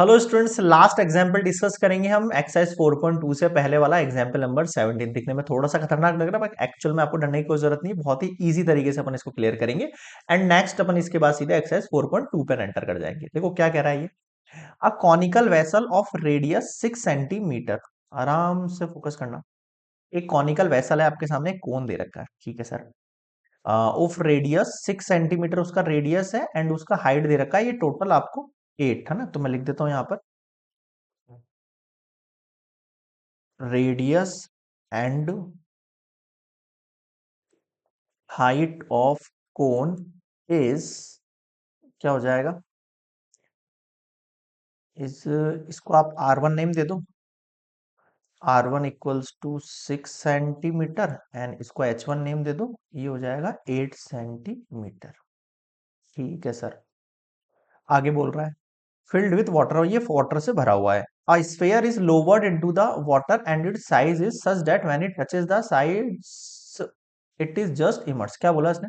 Hello students, last example discuss करेंगे हम exercise 4.2 से पहले वाला एग्जांपल नंबर 17। दिखने में थोड़ा सा खतरनाक लग रहा है बट एक्चुअल में आपको डरने की कोई जरूरत नहीं, बहुत ही इजी तरीके से अपन इसको क्लियर करेंगे। एंड नेक्स्ट अपन इसके बाद सीधे एक्सरसाइज 4.2 पे एंटर कर जाएंगे। देखो क्या कह रहा है ये। A conical vessel of radius 6 centimetre. आराम से फोकस करना। एक कॉनिकल वेसल है, आपके सामने एक कोन दे रखा है, ठीक है सर। ऑफ रेडियस 6 सेंटीमीटर उसका रेडियस है एंड उसका हाइट दे रखा है, ये टोटल आपको 8 है ना। तो मैं लिख देता हूं यहाँ पर radius and height of cone is, क्या हो जाएगा, इस इसको आप R1 नेम दे दो। R1 equals to 6 centimetre and इसको H1 नेम दे दो। ये हो जाएगा 8 सेंटीमीटर। ठीक है सर। आगे बोल रहा है फिल्ड विथ वाटर, और ये वाटर से भरा हुआ है। A sphere is lowered into the water and it's size is such that when it touches the sides it is just immerse. क्या बोला इसने?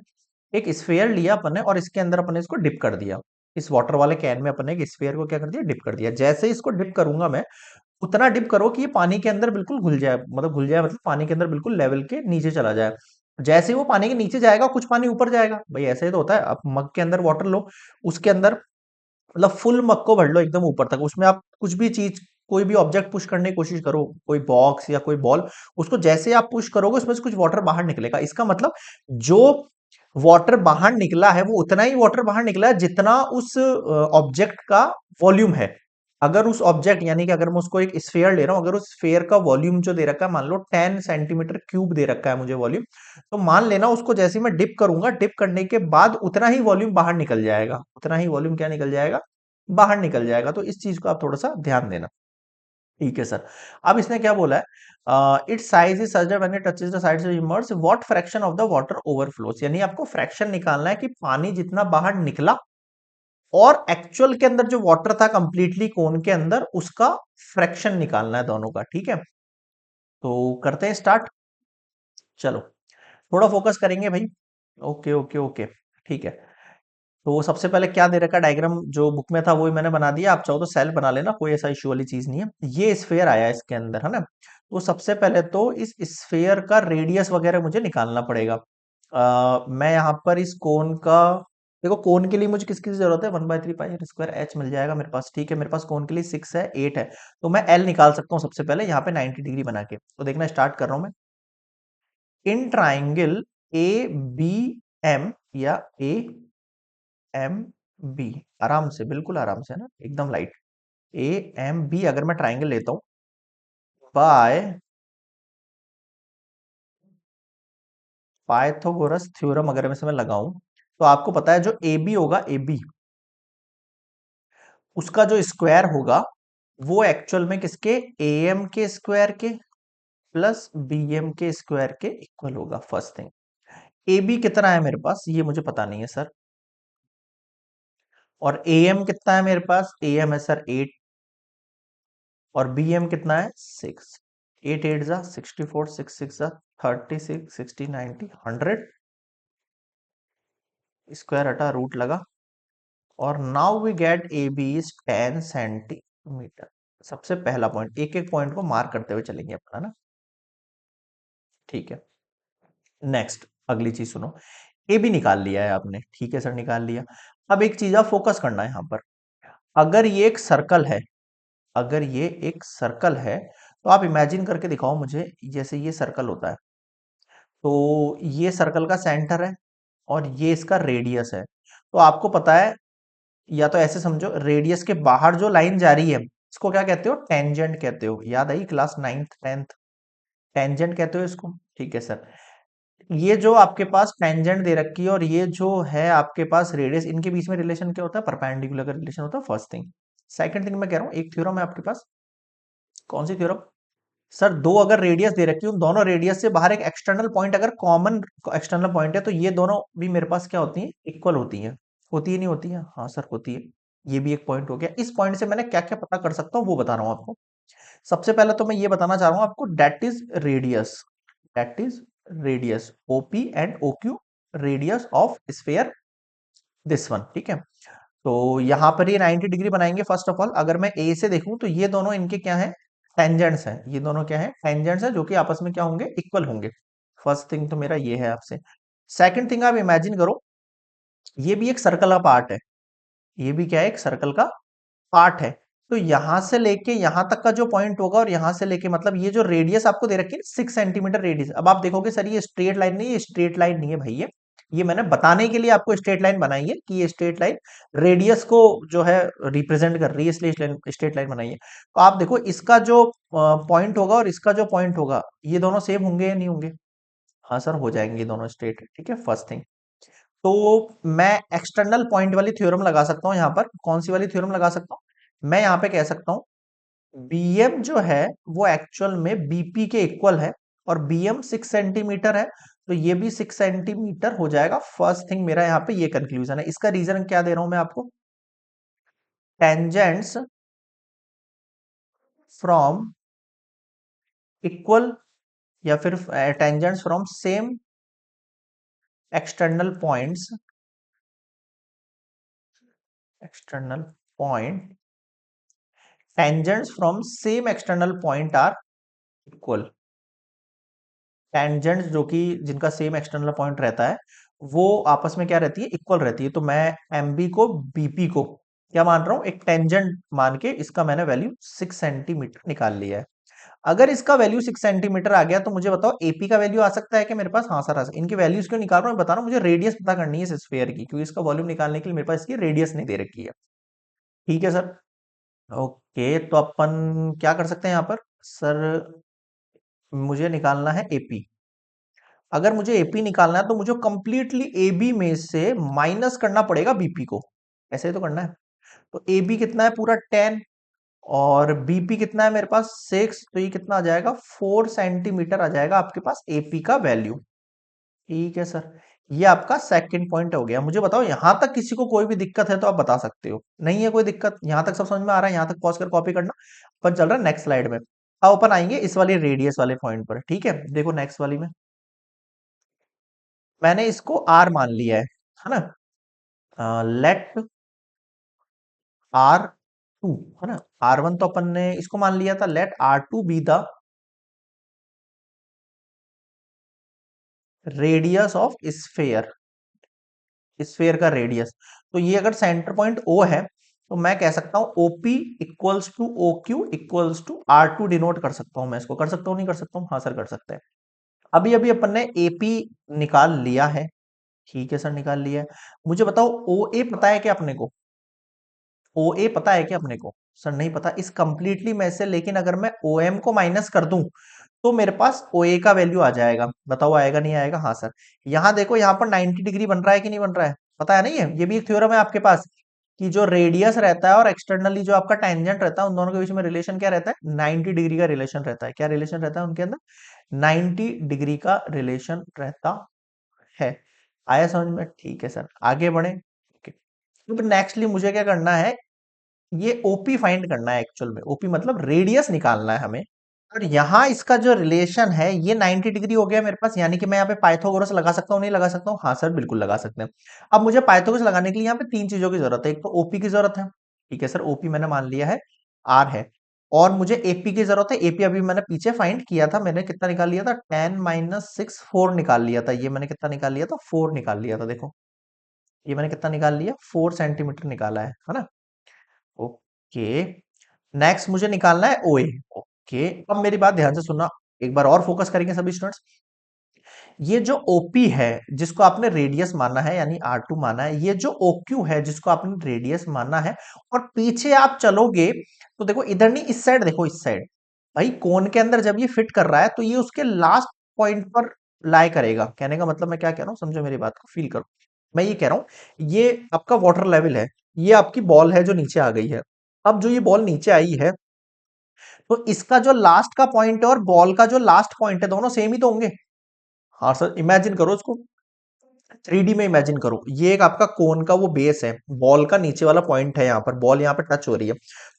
एक स्फीयर लिया अपन ने और इसके अंदर अपन ने इसको डिप कर दिया। इस वाटर वाले कैन में अपन ने एक स्फीयर को क्या कर दिया, डिप कर दिया। जैसे ही इसको डिप करूंगा मैं, उतना डिप करो कि ये पानी के अंदर बिल्कुल घुल जाए, मतलब घुल जाए मतलब पानी के अंदर बिल्कुल लेवल के नीचे चला जाए। जैसे ही वो पानी के नीचे जाएगा, कुछ पानी ऊपर जाएगा। भाई ऐसे ही तो होता है। आप मग के अंदर वाटर लो, उसके अंदर मतलब फुल मग को भर लो एकदम ऊपर तक, उसमें आप कुछ भी चीज, कोई भी ऑब्जेक्ट पुश करने की कोशिश करो, कोई बॉक्स या कोई बॉल, उसको जैसे आप पुश करोगे उसमें से कुछ वाटर बाहर निकलेगा। इसका मतलब जो वाटर बाहर निकला है वो उतना ही वाटर बाहर निकला है जितना उस ऑब्जेक्ट का वॉल्यूम है। अगर उस ऑब्जेक्ट, यानी कि अगर मैं उसको एक स्फेयर ले रहा हूं, अगर उस स्फेयर का वॉल्यूम जो दे रखा है, मान लो 10 सेंटीमीटर क्यूब दे रखा है मुझे वॉल्यूम, तो मान लेना उसको जैसे ही मैं डिप करूंगा, डिप करने के बाद उतना ही वॉल्यूम बाहर निकल जाएगा। उतना ही वॉल्यूम क्या निकल जाएगा, बाहर निकल जाएगा। तो इस चीज को आप थोड़ा सा ध्यान देना। ठीक है सर। अब इसने क्या बोला है, its size is such that when it touches the sides of immerse what fraction of the water overflows, यानी आपको फ्रैक्शन निकालना है कि पानी जितना बाहर निकला और एक्चुअल के अंदर जो वाटर था कंप्लीटली कोन के अंदर, उसका फ्रैक्शन निकालना है दोनों का। ठीक है, तो करते हैं स्टार्ट। चलो थोड़ा फोकस करेंगे भाई। ओके ओके ओके, ठीक है। तो सबसे पहले क्या दे रखा डायग्राम, जो बुक में था वही मैंने बना दिया। आप चाहो तो सेल्फ बना लेना, कोई ऐसा इश्यू वाली चीज नहीं है। ये स्फेयर आया है इसके अंदर, है ना। तो सबसे पहले तो इस स्फेयर का रेडियस वगैरह मुझे निकालना पड़ेगा। मैं यहाँ पर इस कोन का, देखो कोन के लिए मुझे किसकी जरूरत है, 1/3 पाई स्क्वायर एच मिल जाएगा मेरे पास। ठीक है, मेरे पास कोन के लिए 6 है, 8 है। तो मैं एल निकाल सकता हूँ सबसे पहले यहाँ पे 90 डिग्री बना के। तो देखना स्टार्ट कर रहा हूँ मैं। In triangle A B M, या ए एम बी, आराम से, बिल्कुल आराम से, है ना, एकदम लाइट। ए एम बी अगर मैं ट्राइंगल लेता हूं बाय पाइथागोरस थ्योरम, अगर मैं इसमें लगाऊं, तो आपको पता है जो ए बी होगा, ए बी, उसका जो स्क्वायर होगा वो एक्चुअल में किसके, ए एम के स्क्वायर के प्लस बी एम के स्क्वायर के इक्वल होगा। फर्स्ट थिंग, ए बी कितना है मेरे पास ये मुझे पता नहीं है सर, और ए एम कितना है मेरे पास, ए एम है सर 8, और बी एम कितना है 6। 8 8 जा 64, 6 6 जा 36, 60 90 100, स्क्वायर हटा रूट लगा, और now we get A B is 10 centimetre. सबसे पहला पॉइंट, एक एक पॉइंट को मार्क करते हुए चलेंगे अपना ना। ठीक है, नेक्स्ट अगली चीज सुनो। ए भी निकाल लिया है आपने, ठीक है सर, निकाल लिया। अब एक चीज आप फोकस करना है यहाँ पर। अगर ये एक सर्कल है, अगर ये एक सर्कल है, तो आप इमेजिन करके दिखाओ मुझे, जैसे ये सर्कल होता है, तो ये सर्कल का सेंटर है और ये इसका रेडियस है। तो आपको पता है, या तो ऐसे समझो, रेडियस के बाहर जो लाइन जा रही है इसको क्या कहते हो, टेंजेंट कहते हो। याद आई क्लास 9th 10th, टेंजेंट कहते हो इसको। ठीक है सर। ये जो आपके पास टेंजेंट दे रखी है और ये जो है आपके पास रेडियस, इनके बीच में रिलेशन क्या होता है, परपेंडिकुलर का रिलेशन होता है। First thing. सेकंड थिंग मैं कह रहा हूँ, एक थ्योरम है आपके पास। कौन सी थ्योरम? सर दो अगर रेडियस दे रखी है, उन दोनों रेडियस से बाहर एक एक्सटर्नल पॉइंट अगर कॉमन एक्सटर्नल पॉइंट है, तो ये दोनों भी मेरे पास क्या होती हैं, इक्वल होती हैं। होती है नहीं होती है? हाँ सर होती है। ये भी एक पॉइंट हो गया। इस पॉइंट से मैंने क्या क्या पता कर सकता हूँ वो बता रहा हूँ आपको। सबसे पहले तो मैं ये बताना चाह रहा हूँ आपको, that is radius, that is radius OP and OQ, radius of sphere, this one. ठीक है, तो यहाँ पर ये 90 डिग्री बनाएंगे। फर्स्ट ऑफ ऑल अगर मैं ए से देखूं तो ये दोनों इनके क्या है, टेंजेंट्स हैं। ये दोनों क्या है, टेंजेंट्स हैं, जो कि आपस में क्या होंगे, इक्वल होंगे। फर्स्ट थिंग तो मेरा ये है आपसे। सेकंड थिंग आप इमेजिन करो, ये भी एक सर्कल का पार्ट है। ये भी क्या है, एक सर्कल का पार्ट है। तो यहां से लेके यहां तक का जो पॉइंट होगा, और यहां से लेके मतलब ये जो रेडियस आपको दे रखी है 6 सेंटीमीटर रेडियस। अब आप देखोगे सर ये स्ट्रेट लाइन नहीं, ये स्ट्रेट लाइन नहीं है भाई। ये मैंने बताने के लिए आपको स्ट्रेट लाइन बनाई है कि ये स्ट्रेट लाइन रेडियस को जो है रिप्रेजेंट कर रही है, इसलिए स्ट्रेट लाइन बनाई है। तो आप देखो इसका जो पॉइंट होगा और इसका जो पॉइंट होगा, ये दोनों सेम होंगे या नहीं होंगे? हाँ सर, हो जाएंगे दोनों स्ट्रेट। ठीक है, फर्स्ट थिंग। तो मैं एक्सटर्नल पॉइंट वाली थ्योरम लगा सकता हूं। यहां पर कौन सी वाली थ्योरम लगा सकता हूं? मैं यहां पे कह सकता हूं बीएम जो है वो एक्चुअल में बीपी के इक्वल है, और बीएम 6 सेंटीमीटर है, तो ये भी 6 सेंटीमीटर हो जाएगा। फर्स्ट थिंग मेरा यहाँ पे ये कंक्लूजन है। इसका रीजन क्या दे रहा हूं मैं आपको, टेंजेंट्स फ्रॉम इक्वल, या फिर tangents from same external points, external point, tangents from same external point are equal. Tangents जो कि जिनका सेम एक्सटर्नल पॉइंट रहता है, वो आपस में क्या रहती है, इक्वल रहती है। तो मैं एमबी को बीपी को क्या मान रहा हूं, एक टेंजेंट मान के इसका मैंने वैल्यू 6 सेंटीमीटर निकाल लिया है। अगर इसका वैल्यू 6 सेंटीमीटर आ गया तो मुझे बताओ एपी का वैल्यू आ सकता है कि मेरे पास? हाँ सर आ सकता है। इनकी वैल्यूज क्यों निकाल रहा हूं मैं बता रहा हूं, मुझे रेडियस पता करनी है इस स्फीयर की, क्योंकि इसका वॉल्यूम निकालने के लिए मेरे पास इसकी रेडियस नहीं दे रखी है। ठीक है सर। ओके, तो अपन क्या कर सकते हैं यहाँ पर सर, मुझे निकालना है एपी। अगर मुझे एपी निकालना है तो मुझे कंप्लीटली एबी में से माइनस करना पड़ेगा बीपी को। ऐसे ही तो करना है। तो एबी कितना है, पूरा 10, और बीपी कितना है मेरे पास 6, तो ये कितना आ जाएगा, 4 सेंटीमीटर आ जाएगा आपके पास एपी का वैल्यू। ठीक है सर, ये आपका सेकंड पॉइंट हो गया। मुझे बताओ यहां तक किसी को कोई भी दिक्कत है तो आप बता सकते हो। नहीं है कोई दिक्कत, यहां तक सब समझ में आ रहा है? यहां तक पॉज कर कॉपी करना। अपन चल रहा है नेक्स्ट स्लाइड में। अब अपन आएंगे इस वाली रेडियस वाले पॉइंट पर। ठीक है, देखो नेक्स्ट वाली में मैंने इसको आर मान लिया है ना। लेट आर टू, है ना, आर वन तो अपन ने इसको मान लिया था। Let R to be the radius of sphere, sphere का रेडियस। तो ये अगर सेंटर पॉइंट ओ है तो मैं कह सकता हूं OP equals to O Q equals to R to denote कर सकता हूं। मैं इसको कर सकता हूं, नहीं कर सकता हूं? हाँ सर कर सकते हैं। अभी अभी अपन ने एपी निकाल लिया है। ठीक है सर, निकाल लिया है। मुझे बताओ ओ ए पता है क्या अपने को? ओ ए पता है क्या अपने को? सर नहीं पता इस कंप्लीटली में से, लेकिन अगर मैं ओ एम को माइनस कर दूं तो मेरे पास ओ ए का वैल्यू आ जाएगा। बताओ आएगा नहीं आएगा? हाँ सर। यहां देखो, यहां पर 90 डिग्री बन रहा है कि नहीं बन रहा है? पता है नहीं है, ये भी एक थ्योरम है आपके पास, कि जो रेडियस रहता है और एक्सटर्नली जो आपका टेंजेंट रहता है, उन दोनों के बीच में रिलेशन क्या रहता है, 90 डिग्री का रिलेशन रहता है। क्या रिलेशन रहता है उनके अंदर? 90 डिग्री का रिलेशन रहता है। आया समझ में? ठीक है सर, आगे बढ़े। Okay. अब नेक्स्टली मुझे क्या करना है, ये ओपी फाइंड करना है। एक्चुअल में ओपी मतलब रेडियस निकालना है हमें। और यहाँ इसका जो रिलेशन है ये 90 डिग्री हो गया मेरे पास, यानी कि मैं यहाँ पे पाइथागोरस लगा सकता हूँ, नहीं लगा सकता हूँ? हाँ सर बिल्कुल लगा सकते हैं। अब मुझे पाइथागोरस लगाने के लिए यहाँ पे तीन चीजों की जरूरत है। एक तो ओपी की जरूरत है। ठीक है सर, ओपी मैंने मान लिया है आर है। और मुझे एपी की जरूरत है। एपी अभी मैंने पीछे फाइंड किया था, मैंने कितना निकाल लिया था, 10 - 6 4 निकाल लिया था। ये मैंने कितना निकाल लिया था, 4 निकाल लिया था। देखो ये मैंने कितना निकाल लिया, 4 सेंटीमीटर निकाला है ना। ओके, नेक्स्ट मुझे निकालना है ओए। ओके, अब मेरी बात ध्यान से सुनना, एक बार और फोकस करेंगे सभी स्टूडेंट्स। ये जो ओपी है जिसको आपने रेडियस माना है, यानी आर टू माना है, ये जो ओक्यू है जिसको आपने रेडियस माना है, और पीछे आप चलोगे तो देखो इधर नहीं, इस साइड देखो, इस साइड। भाई कोन के अंदर जब ये फिट कर रहा है तो ये उसके लास्ट पॉइंट पर लाई करेगा। कहने का मतलब मैं क्या कह रहा हूं, समझो मेरी बात को, फील करो। मैं ये कह रहा हूं ये आपका वाटर लेवल है, ये आपकी बॉल है जो नीचे आ गई है। अब जो ये बॉल नीचे आई है, तो इसका जो लास्ट का पॉइंट है और बॉल का जो लास्ट पॉइंट है, दोनों सेम ही तो होंगे। हाँ सर, इमेजिन करो इसको, 3D में इमेजिन करो। ये एक आपका कोन का वो बेस है, बॉल का नीचे वाला पॉइंट है, यहाँ पर बॉल यहाँ पे टच हो रही है।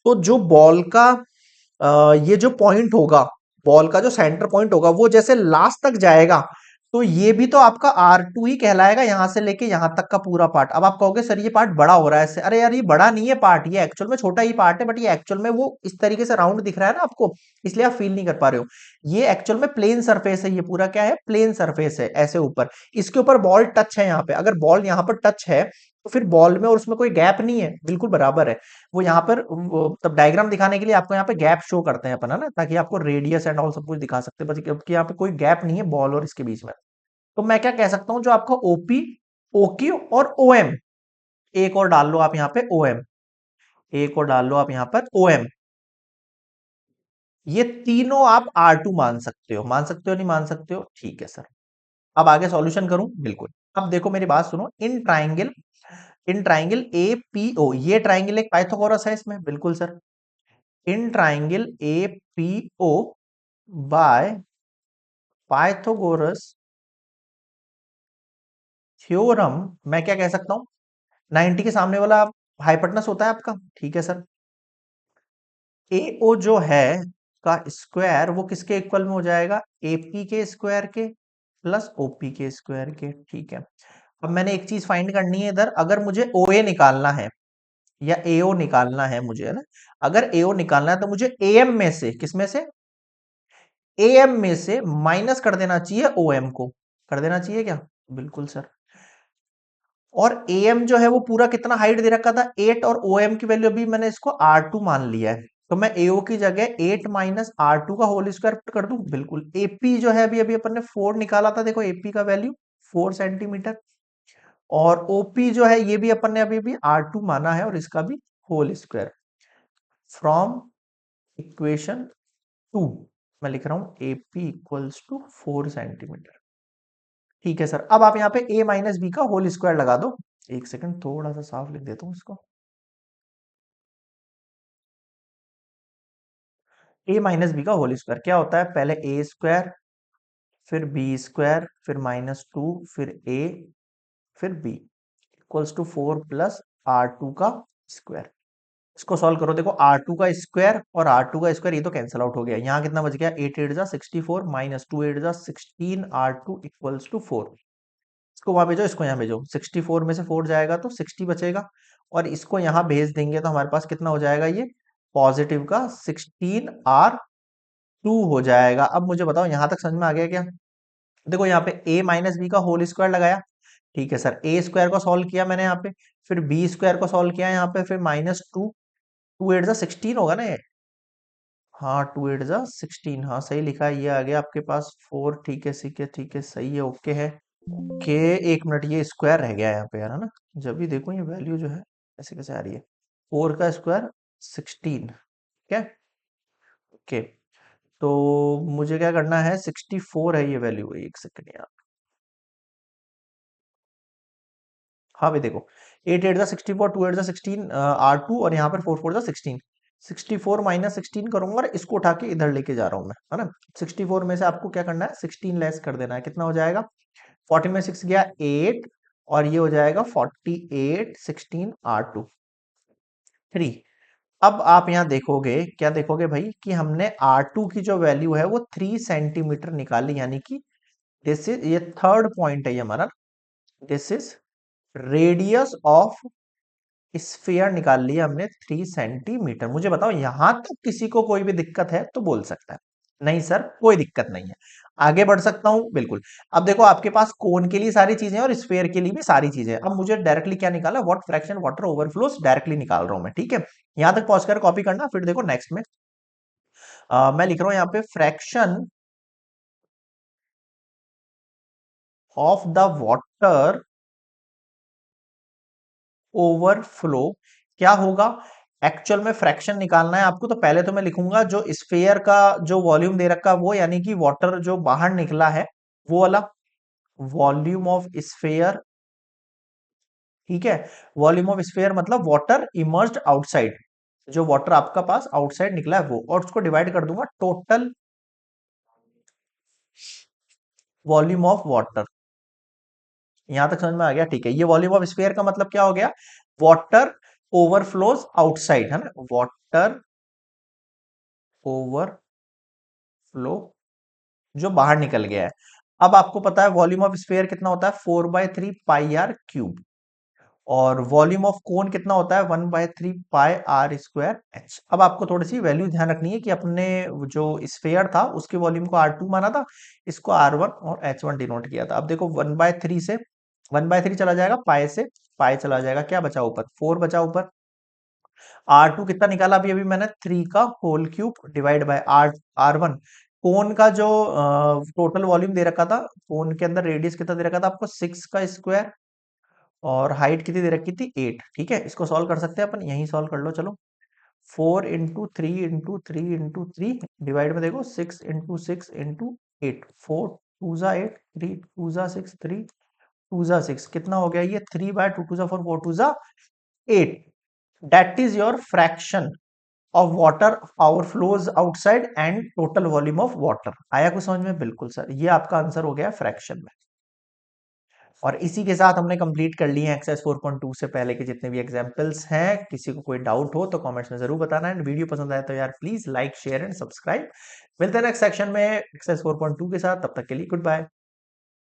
तो जो बॉल का ये जो पॉइंट होगा, बॉल का जो सेंटर पॉइंट होगा, वो जैसे लास्ट तक जाएगा, तो ये भी तो आपका R2 ही कहलाएगा, यहां से लेके यहां तक का पूरा पार्ट। अब आप कहोगे सर ये पार्ट बड़ा हो रहा है इससे, अरे यार ये बड़ा नहीं है पार्ट, ये एक्चुअल में छोटा ही पार्ट है, बट ये एक्चुअल में वो इस तरीके से राउंड दिख रहा है ना आपको, इसलिए आप फील नहीं कर पा रहे हो। ये एक्चुअल में प्लेन सरफेस है, ये पूरा क्या है, प्लेन सरफेस है ऐसे ऊपर। इसके ऊपर बॉल टच है यहाँ पे, अगर बॉल यहाँ पर टच है तो फिर बॉल में और उसमें कोई गैप नहीं है, बिल्कुल बराबर है। वो यहाँ पर तब डायग्राम दिखाने के लिए आपको यहाँ पे गैप शो करते हैं अपन, है ना, ताकि आपको रेडियस एंड ऑल सब कुछ दिखा सकते हैं, बस कि यहाँ पे कोई गैप नहीं है बॉल और इसके बीच में। तो मैं क्या कह सकता हूं, जो आपका ओपी, ओक्यू और ओएम, एक और डाल लो आप यहाँ पे ओएम, एक और डाल लो आप यहाँ पर ओएम, ये तीनों आप R2 मान सकते हो, मान सकते हो नहीं मान सकते हो, ठीक है सर। अब आगे सॉल्यूशन करूं, बिल्कुल। अब देखो मेरी बात सुनो, इन ट्राइंगल ए पी ओ, ये ट्राइंगल एक पाइथागोरस है इसमें, बिल्कुल sir. In triangle A P O by Pythagoras theorem, मैं क्या कह सकता हूं, 90 के सामने वाला हाइपोटेनस होता है आपका, ठीक है सर। ए ओ जो है का स्क्वायर वो किसके इक्वल में हो जाएगा, एपी के स्क्वायर के प्लस ओपी के स्क्वायर के, ठीक है। अब मैंने एक चीज फाइंड करनी है इधर, अगर मुझे ओ ए निकालना है या एओ निकालना है मुझे, है ना, अगर एओ निकालना है तो मुझे एएम में से, किसमें से, एएम में से माइनस कर देना चाहिए ओएम को, कर देना चाहिए क्या, बिल्कुल सर। और एम जो है वो पूरा कितना हाइट दे रखा था 8, और ओ एम की वैल्यू अभी मैंने इसको R2 मान लिया है, तो मैं एओ की जगह 8 माइनस R2 का होल स्क्वायर कर दूं, बिल्कुल। एपी जो है अभी अभी अपन ने 4 निकाला था, देखो एपी का वैल्यू 4 सेंटीमीटर, और ओपी जो है ये भी अपन ने अभी अभी R2 माना है, और इसका भी होल स्क्वायर, फ्रॉम इक्वेशन 2 मैं लिख रहा हूं एपी इक्वल्स टू 4 सेंटीमीटर, ठीक है सर। अब आप यहाँ पे a माइनस बी का होल स्क्वायर लगा दो, एक सेकंड थोड़ा सा साफ लिख देता हूँ इसको, a माइनस बी का होल स्क्वायर क्या होता है, पहले ए स्क्वायर, फिर बी स्क्वायर, फिर -2, फिर a, फिर b equals to 4 plus R2 का स्क्वायर। इसको सॉल्व करो, देखो R2 का स्क्वायर और R2 का स्क्वायर ये तो कैंसिल आउट हो गया, यहाँ कितना बच गया, 8 8 जा 64 माइनस 2 8 जा 16, R2 इक्वल्स टू 4। इसको वहां भेजो, इसको यहाँ भेजो, 64 में से 4 जाएगा तो 60 बचेगा, और इसको यहाँ भेज देंगे तो हमारे पास कितना हो जाएगा, ये पॉजिटिव का 16R2 हो जाएगा। अब मुझे बताओ यहाँ तक समझ में आ गया क्या, देखो यहाँ पे a माइनस बी का होल स्क्वायर लगाया, ठीक है सर, ए स्क्वायर को सॉल्व किया मैंने यहाँ पे, फिर बी स्क्वायर को सॉल्व किया यहाँ पे, फिर -2, 2 8 जा 16 होगा ना ये, हाँ 2 8 जा 16, हाँ सही लिखा है, ये आ गया आपके पास 4, ठीक है ठीक है ठीक है, सही है, ओके है। के एक मिनट, ये स्क्वायर रह गया है यहाँ पे यार, है ना, जब भी देखो ये वैल्यू जो है ऐसे कैसे आ रही है, 4 का स्क्वायर 16, ठीक है, ओके। तो मुझे क्या करना है, 64 है ये वैल्यू, एक सेकंड यार, हाँ भाई देखो, 8 8 जा 64, 2 8 जा 16, R2, और यहाँ पर 4 4 जा 16, 64 माइनस 16 करूंगा और इसको उठा के इधर लेके जा रहा हूँ मैं, है ना। 64 में से आपको क्या करना है, 16 लेस कर देना है, कितना हो जाएगा, 40 में 6 गया 8, और ये हो जाएगा 48, 16 R2 3। अब आप यहाँ देखोगे, क्या देखोगे भाई, कि हमने R2 की जो वैल्यू है वो 3 सेंटीमीटर निकाली, यानी कि दिस इज, ये थर्ड पॉइंट है ये हमारा, this is radius of sphere निकाल लिया हमने 3 सेंटीमीटर। मुझे बताओ यहां तक किसी को कोई भी दिक्कत है तो बोल सकता है, नहीं सर कोई दिक्कत नहीं है, आगे बढ़ सकता हूं, बिल्कुल। अब देखो आपके पास कोन के लिए सारी चीजें और स्फीयर के लिए भी सारी चीजें, अब मुझे डायरेक्टली क्या निकाला, व्हाट फ्रैक्शन वाटर ओवरफ्लोस, डायरेक्टली निकाल रहा हूं मैं, ठीक है। यहां तक पहुंच कर कॉपी करना, फिर देखो नेक्स्ट में मैं लिख रहा हूं यहाँ पे fraction of the water overflow क्या होगा, एक्चुअल में फ्रैक्शन निकालना है आपको, तो पहले तो मैं लिखूंगा जो स्फीयर का जो वॉल्यूम दे रखा है वो, यानी कि वाटर जो बाहर निकला है वो वाला, वॉल्यूम ऑफ स्फीयर, ठीक है। वॉल्यूम ऑफ स्फीयर मतलब वाटर इमर्ज्ड आउटसाइड, जो वाटर आपका पास आउटसाइड निकला है वो, और उसको डिवाइड कर दूंगा टोटल वॉल्यूम ऑफ वाटर। यहां तक समझ में आ गया, ठीक है। ये वॉल्यूम ऑफ स्फीयर का मतलब क्या हो गया, वाटर ओवरफ्लोज आउटसाइड, है ना, वाटर ओवरफ्लो जो बाहर निकल गया है। अब आपको पता है वॉल्यूम ऑफ स्फीयर कितना होता है, 4/3 पाई r क्यूब। और वॉल्यूम ऑफ कोन कितना होता है, 1/3 पाई r स्क्वायर एच। अब आपको थोड़ी सी वैल्यू ध्यान रखनी है कि अपने जो स्फीयर था उसके वॉल्यूम को R2 माना था, इसको R1 और H1 डिनोट किया था। अब देखो 1/3 से 1/3 चला जाएगा, पाई से पाई चला जाएगा, क्या बचा ऊपर, 4 बचा ऊपर। R2 कितना निकाला अभी अभी मैंने, 3 का whole cube divide by R1। Cone का जो टोटल वॉल्यूम दे रखा था, कोन के अंदर रेडियस कितना दे रखा था आपको, 6 का स्क्वायर, और हाइट कितनी दे रखी थी, 8। ठीक है, इसको सॉल्व कर सकते हैं अपन, यहीं सॉल्व कर लो चलो। 4 इंटू 3 इंटू 3 इंटू 3 डिवाइड में देखो 6 इंटू 6 इंटू 8, 4 2 8, 3 2 6, 3 2 6, कितना हो गया ये, 3/2 4, 4 2 8। That is your fraction of water power flows outside and total volume of water. आया कुछ समझ में, बिल्कुल सर, ये आपका आंसर हो गया फ्रैक्शन में। और इसी के साथ हमने कंप्लीट कर लिए एक्सरसाइज 4.2 से पहले के जितने भी एग्जांपल्स हैं। किसी को कोई डाउट हो तो कमेंट्स में जरूर बताना, एंड वीडियो पसंद आए तो यार please like share and subscribe. मिलते हैं नेक्स्ट सेक्शन में एक्सरसाइज 4.2 के साथ, तब तक के लिए गुड बाय।